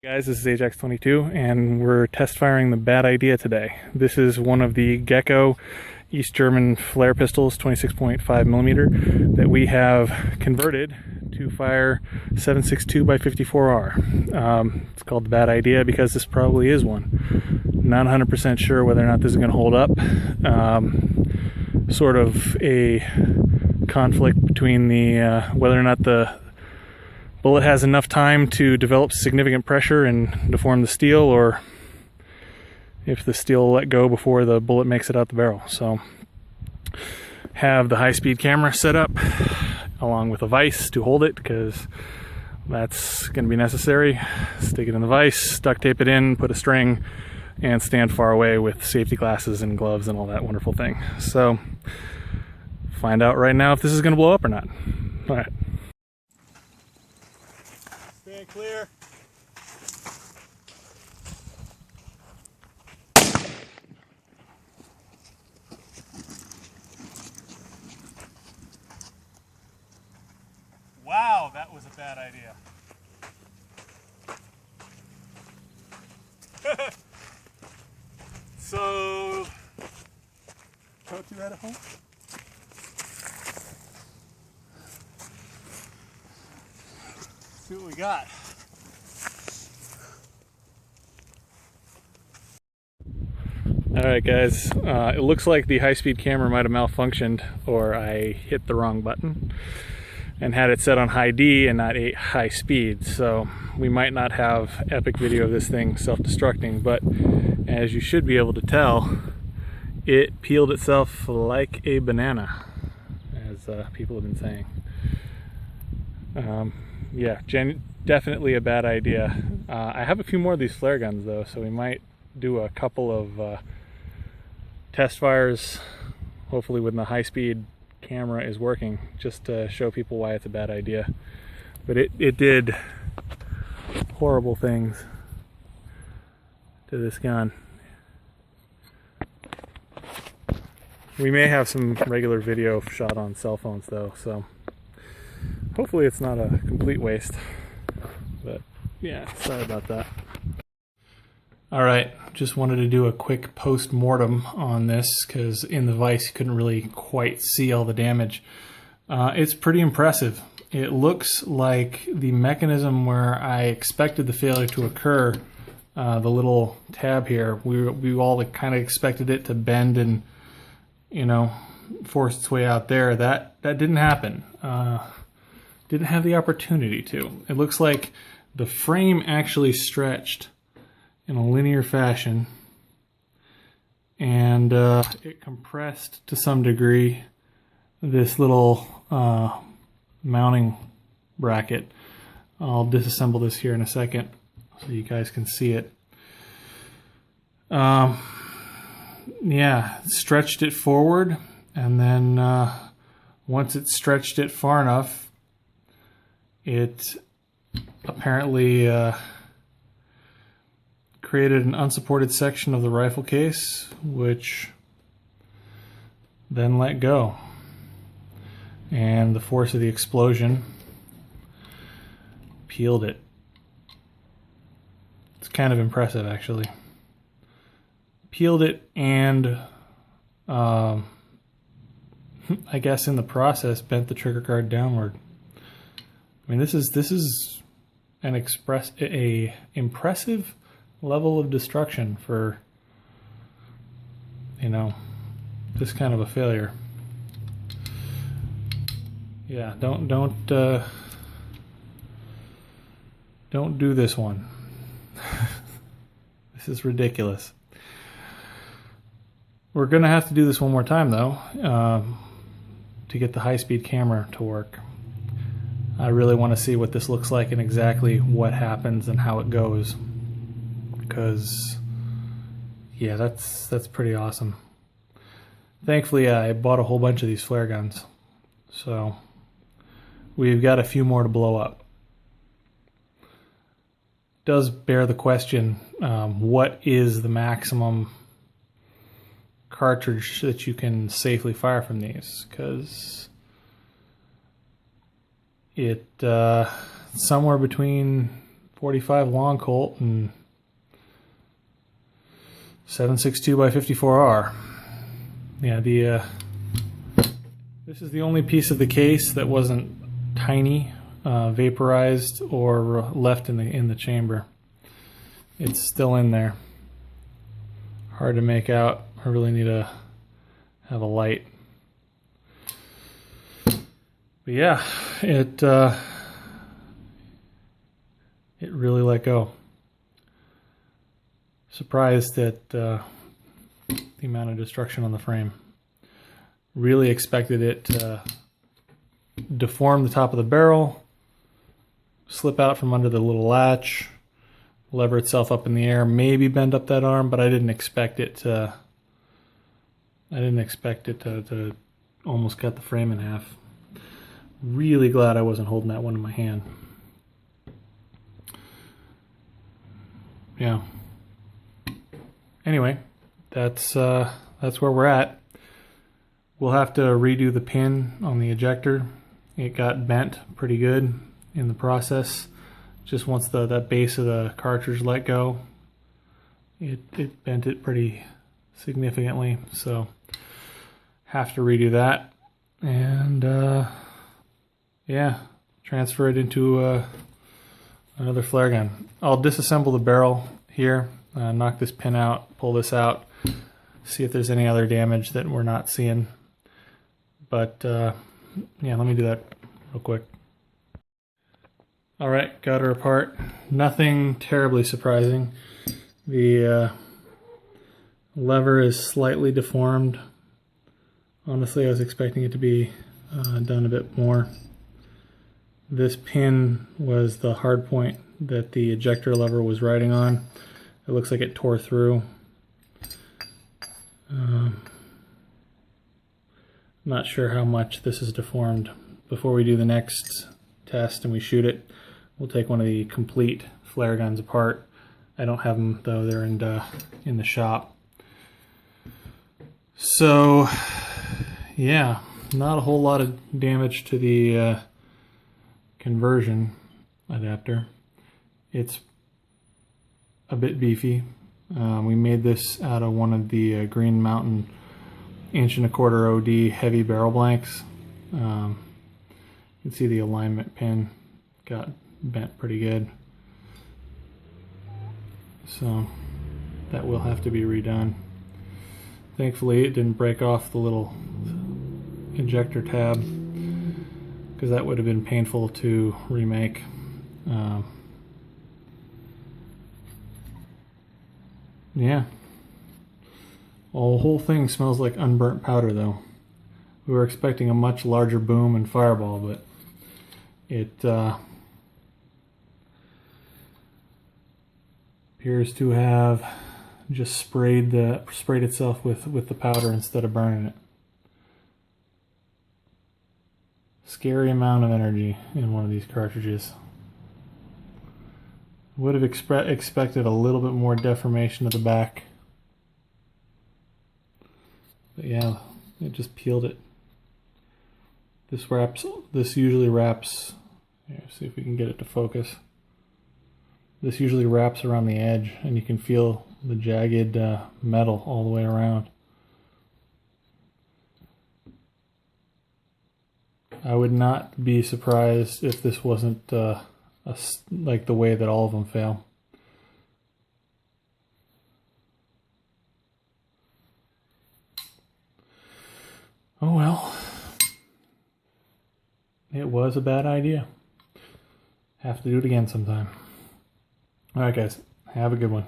Guys, this is Ajax22 and we're test firing the bad idea today. This is one of the GECO East German flare pistols, 26.5 millimeter, that we have converted to fire 7.62 by 54R. It's called the bad idea because this probably is one. Not 100% sure whether or not this is going to hold up. Sort of a conflict between the whether or not the bullet has enough time to develop significant pressure and deform the steel, or if the steel will let go before the bullet makes it out the barrel. So have the high-speed camera set up along with a vise to hold it, because that's going to be necessary. Stick it in the vise, duct tape it in, put a string, and stand far away with safety glasses and gloves and all that wonderful thing. So find out right now if this is going to blow up or not. All right. Stand clear. Wow, that was a bad idea. So, don't do that at home. See what we got. Alright guys, it looks like the high-speed camera might have malfunctioned, or I hit the wrong button and had it set on high D and not a high speed, so we might not have epic video of this thing self-destructing, but as you should be able to tell, it peeled itself like a banana, as people have been saying. Yeah, definitely a bad idea. I have a few more of these flare guns though, so we might do a couple of test fires, hopefully when the high-speed camera is working, just to show people why it's a bad idea. But it did horrible things to this gun. We may have some regular video shot on cell phones though, so hopefully it's not a complete waste. But yeah, sorry about that. Alright, just wanted to do a quick post-mortem on this, because in the vise you couldn't really quite see all the damage. It's pretty impressive. It looks like the mechanism where I expected the failure to occur, the little tab here, we all kind of expected it to bend and, you know, force its way out there. That didn't happen. Didn't have the opportunity to. It looks like the frame actually stretched in a linear fashion, and it compressed to some degree this little mounting bracket. I'll disassemble this here in a second so you guys can see it. Yeah, stretched it forward, and then once it stretched it far enough, it apparently created an unsupported section of the rifle case, which then let go. And the force of the explosion peeled it. It's kind of impressive, actually. Peeled it, and I guess in the process bent the trigger guard downward. I mean, this is an impressive level of destruction for, you know, this kind of a failure. Yeah, don't do this one. This is ridiculous. We're gonna have to do this one more time though, to get the high-speed camera to work. I really want to see what this looks like and exactly what happens and how it goes, because yeah, that's pretty awesome. Thankfully I bought a whole bunch of these flare guns, so we've got a few more to blow up. Does bear the question, what is the maximum cartridge that you can safely fire from these? Because it somewhere between .45 long Colt and 7.62 by 54R. Yeah, this is the only piece of the case that wasn't tiny, vaporized, or left in the chamber. It's still in there. Hard to make out. I really need to have a light. But yeah, it really let go. Surprised at the amount of destruction on the frame. Really expected it to deform the top of the barrel, slip out from under the little latch, lever itself up in the air, maybe bend up that arm, but I didn't expect it to. To almost cut the frame in half. Really glad I wasn't holding that one in my hand. Yeah. Anyway, that's where we're at. We'll have to redo the pin on the ejector. It got bent pretty good in the process. Just once that base of the cartridge let go, it bent it pretty significantly. So have to redo that, and yeah, transfer it into another flare gun. I'll disassemble the barrel here, knock this pin out, pull this out, see if there's any other damage that we're not seeing. But yeah, let me do that real quick. All right, got her apart. Nothing terribly surprising. The lever is slightly deformed. Honestly, I was expecting it to be done a bit more. This pin was the hard point that the ejector lever was riding on. It looks like it tore through. Not sure how much this is deformed. Before we do the next test and we shoot it, we'll take one of the complete flare guns apart. I don't have them though, they're in the shop. So yeah, not a whole lot of damage to the conversion adapter. It's a bit beefy. We made this out of one of the Green Mountain 1.25" OD heavy barrel blanks. You can see the alignment pin got bent pretty good. So that will have to be redone. Thankfully it didn't break off the little ejector tab, because that would have been painful to remake. Yeah. Well, the whole thing smells like unburnt powder though. We were expecting a much larger boom and fireball, but it appears to have just sprayed itself with the powder instead of burning it. Scary amount of energy in one of these cartridges. Would have expected a little bit more deformation of the back. But yeah, it just peeled it. This usually wraps, here, see if we can get it to focus. This usually wraps around the edge and you can feel the jagged metal all the way around. I would not be surprised if this wasn't like the way that all of them fail. Oh well. It was a bad idea. Have to do it again sometime. Alright guys, have a good one.